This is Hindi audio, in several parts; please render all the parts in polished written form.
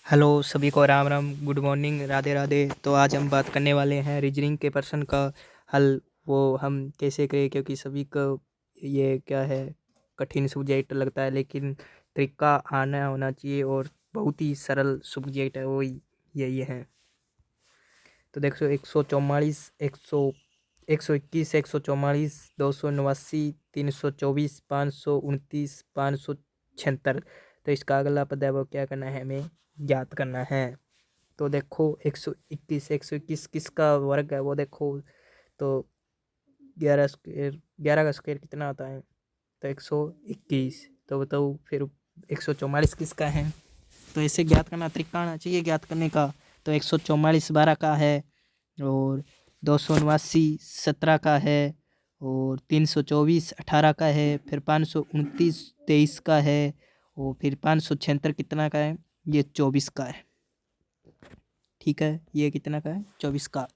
हेलो सभी को राम राम, गुड मॉर्निंग, राधे राधे। तो आज हम बात करने वाले हैं रीजनिंग के प्रश्न का हल। वो हम कैसे करें, क्योंकि सभी को ये क्या है, कठिन सब्जेक्ट लगता है, लेकिन तरीका आना होना चाहिए और बहुत ही सरल सब्जेक्ट है वो यही है। तो देखो 144, 121, 144, 289, 324, 529, 576। तो इसका अगला पद है वो क्या करना है, हमें ज्ञात करना है। तो देखो 121 किसका वर्ग है वो देखो। तो 11 का स्क्वायर कितना आता है, तो 121। तो बताओ फिर 144 किसका है, तो इसे ज्ञात करना तरीका आना चाहिए ज्ञात करने का। तो 144 12 का है, और 289 17 का है, और 324 18 का है, फिर 529 23 का है, और फिर 576 कितना का है, ये 24 का है। ठीक है, ये कितना का है, 24 का।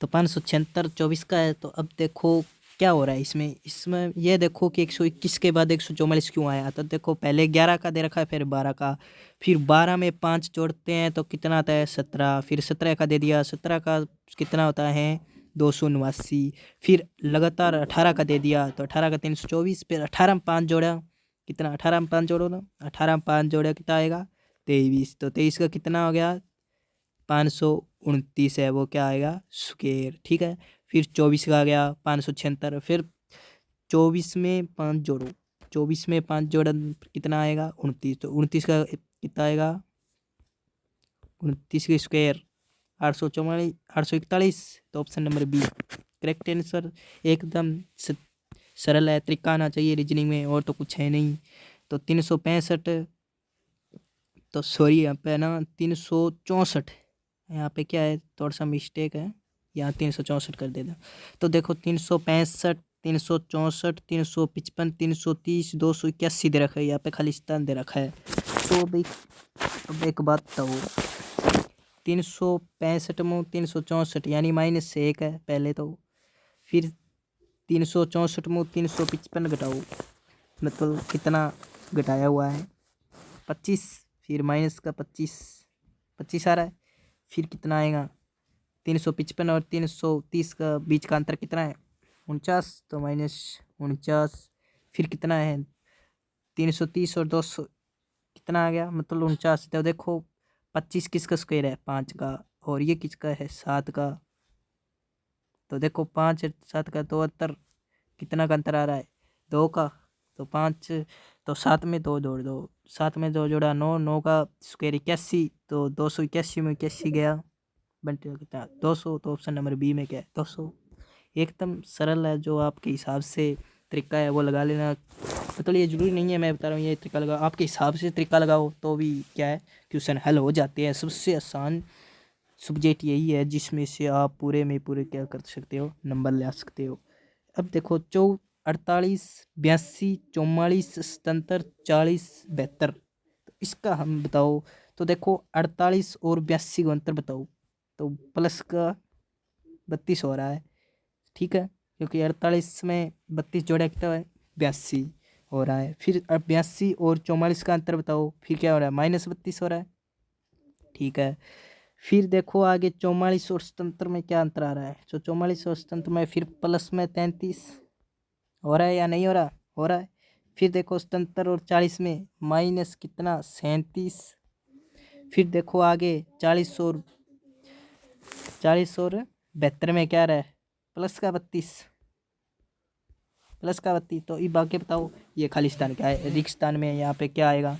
तो 576 24 का है। तो अब देखो क्या हो रहा है इसमें इसमें ये देखो कि 121 के बाद 144 क्यों आया। तो देखो पहले 11 का दे रखा है, फिर 12 का, फिर 12 में 5 जोड़ते हैं तो कितना आता है 17, फिर 17 का दे दिया, 17 का कितना होता है 289, फिर लगातार 18 का दे दिया तो 18 का 324, फिर 18 में 5 जोड़ा, कितना 18 में 5 जोड़ो ना, 18 में 5 जोड़ा कितना आएगा 23। तो 23 का कितना हो गया 529 है, वो क्या आएगा स्क्वायर। ठीक है, फिर 24 का आ गया 576, फिर 24 में 5 जोड़ो, 24 में 5 जोड़ा कितना आएगा 29। तो 29 का कितना आएगा 29 का स्क्वायर 844, 841। तो option number B correct answer. एकदम सरल है, तरीका आना चाहिए रीजनिंग में, और तो कुछ है नहीं। तो 365, तो सॉरी यहाँ पे ना 364, यहाँ पे क्या है थोड़ा सा मिस्टेक है, यहाँ 364 कर देना। तो देखो 365, 364, 355, 330, 281 दे रखा है, यहाँ पे खालिस्तान दे रखा है। तो भाई अब एक बात बताओ, 365 में 364 यानी -1 है पहले तो, फिर 364 में 355 घटाओ, मतलब कितना घटाया हुआ है 25, फिर माइनस का 25, 25 आ रहा है, फिर कितना आएगा 355 और 330 का बीच का अंतर कितना है 49, तो -49, फिर कितना है 330 और 200 कितना आ गया, मतलब 49। तो देखो 25 किसका स्क्वायर है 5 का, और ये किसका है 7 का। तो देखो 5 7 का 72, कितना का अंतर आ रहा है 2 का। तो 5, तो 7 में 2 जोड़ दो, 7 में 2 जोड़ा 9, 9 का स्क्वायर 81, तो 281 में 81 गया, बनते कितना 200। तो ऑप्शन नंबर बी में क्या है 200। एकदम सरल है, जो आपके हिसाब से तरीका है वो लगा लेना। मतलब ये जरूरी नहीं है मैं बता रहा हूँ ये तरीका लगा, आपके हिसाब से तरीका लगाओ तो भी क्या है क्वेश्चन हल हो जाते हैं। सबसे आसान सब्जेक्ट यही है जिसमें से आप पूरे में पूरे क्या कर सकते हो, नंबर ले सकते हो। अब देखो 48, 82, 44, 77, 40, 72। तो इसका हम बताओ। तो देखो 48 और 82 का अंतर बताओ, तो प्लस का 32 हो रहा है। ठीक है, क्योंकि 48 में 32 जोड़ा कितना है 82 हो रहा है। फिर 82 और 44 का अंतर बताओ, फिर क्या हो रहा है -32 हो रहा है। ठीक है, फिर देखो आगे 44 और 77 में क्या अंतर आ रहा है। तो 44 और 77 में फिर प्लस में 33 हो रहा है या नहीं हो रहा, हो रहा है। फिर देखो 77 और 40 में माइनस कितना 37। फिर देखो आगे 40 और 72 में क्या रहा है प्लस का 32, प्लस का 32। तो ये बाकी बताओ ये खालिस्तान क्या है, रेगिस्तान में यहाँ पे क्या आएगा,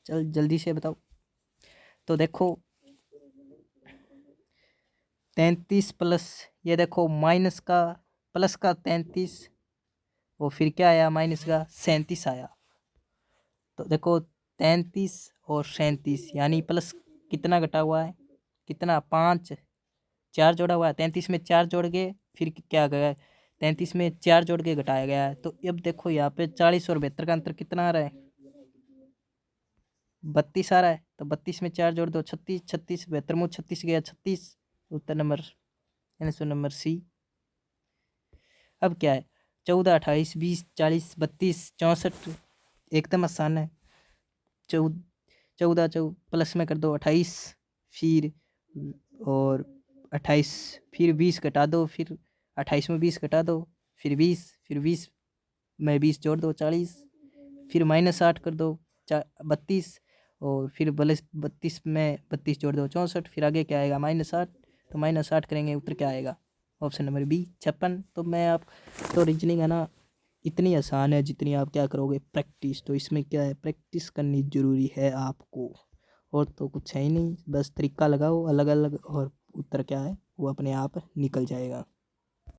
चल जल्दी से बताओ। तो देखो 33 प्लस, ये देखो माइनस का प्लस का 33, वो फिर क्या आया माइनस का 37 आया। तो देखो 33 और 37 यानी प्लस कितना घटा हुआ है, कितना 5, 4 जोड़ा हुआ है। 33 में 4 जोड़ के फिर क्या गया, 33 में 4 जोड़ के घटाया गया है। तो अब देखो यहाँ पे 40 और 72 का अंतर कितना आ रहा है 32 आ रहा है। तो 32 में 4 जोड़ दो 36, 36 72 में 36 गया 36। उत्तर नंबर आंसर नंबर सी। अब क्या है 14, 28, 20, 40, 32, 64 एकदम आसान है। 14 प्लस में कर दो 28, फिर और 28, फिर 20 घटा दो, फिर 28 में 20 घटा दो, फिर 20, फिर 20 में 20 जोड़ दो 40, फिर -8 कर दो 32, और फिर प्लस 32 में 32 जोड़ दो 64, फिर आगे क्या आएगा -8, तो -8 करेंगे उत्तर क्या आएगा, ऑप्शन नंबर बी 56। तो मैं आप तो रीजनिंग है ना इतनी आसान है जितनी आप क्या करोगे प्रैक्टिस, तो इसमें क्या है प्रैक्टिस करनी ज़रूरी है आपको, और तो कुछ है ही नहीं, बस तरीका लगाओ अलग अलग और उत्तर क्या है वो अपने आप निकल जाएगा।